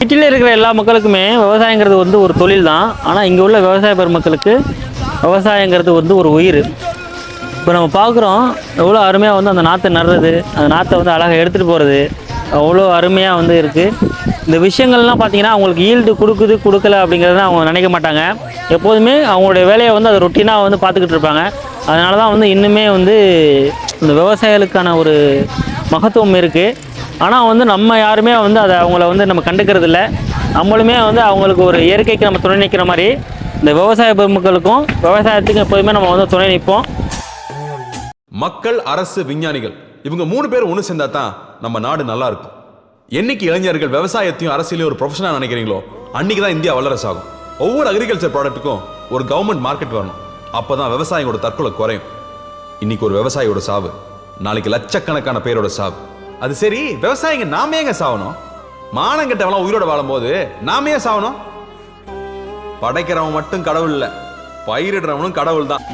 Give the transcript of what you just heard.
சிட்டியில் இருக்கிற எல்லா மக்களுக்குமே விவசாயங்கிறது வந்து ஒரு தொழில் தான். ஆனால் இங்கே உள்ள விவசாய பெருமக்களுக்கு விவசாயங்கிறது வந்து ஒரு உயிர். இப்போ நம்ம பார்க்குறோம் எவ்வளோ அருமையாக வந்து அந்த நாற்றை நடுறது, அந்த நாற்றை வந்து அழகாக எடுத்துகிட்டு போகிறது அவ்வளோ அருமையாக வந்து இருக்குது. இந்த விஷயங்கள்லாம் பார்த்திங்கன்னா அவங்களுக்கு ஈல்டு கொடுக்குது கொடுக்கல அப்படிங்கிறத அவங்க நினைக்க மாட்டாங்க. எப்போதுமே அவங்களுடைய வேலையை வந்து அதை ரொட்டீனாக வந்து பார்த்துக்கிட்டு இருப்பாங்க. அதனால தான் வந்து இன்னுமே வந்து இந்த விவசாயிகளுக்கான ஒரு மகத்துவம் இருக்குது. ஆனால் வந்து நம்ம யாருமே வந்து அதை அவங்கள வந்து நம்ம கண்டுக்கிறது இல்லை. நம்மளுமே வந்து அவங்களுக்கு ஒரு இயற்கைக்கு நம்ம துணை நிற்கிற மாதிரி இந்த விவசாய பெருமக்களுக்கும் விவசாயத்துக்கும் எப்போதுமே நம்ம வந்து துணை நிற்போம். மக்கள், அரசு, விஞ்ஞானிகள் இவங்க 3 பேர் ஒன்று சேர்ந்தா தான் நம்ம நாடு நல்லா இருக்கும். என்னைக்கு இளைஞர்கள் விவசாயத்தையும் அரசியலையும் ஒரு ப்ரொஃபஷனாக நினைக்கிறீங்களோ அன்னைக்கு தான் இந்தியா வல்லரசு ஆகும். ஒவ்வொரு அக்ரிகல்ச்சர் ப்ராடக்ட்டுக்கும் ஒரு கவர்மெண்ட் மார்க்கெட் வரணும். அப்போதான் விவசாயியோட தற்கொலை குறையும். இன்னைக்கு ஒரு விவசாயியோட சாவு, நாளைக்கு லட்சக்கணக்கான பேரோட சாவு. அது சரி, விவசாயிங்க நாம ஏங்க சாவணும்? மானங்கெட்டவெல்லாம் உயிரோட வாழும்போது நாம ஏன் சாவணும்? படைக்கிறவன் மட்டும் கடவுள் இல்லை, பயிரிடுறவனும் கடவுள் தான்.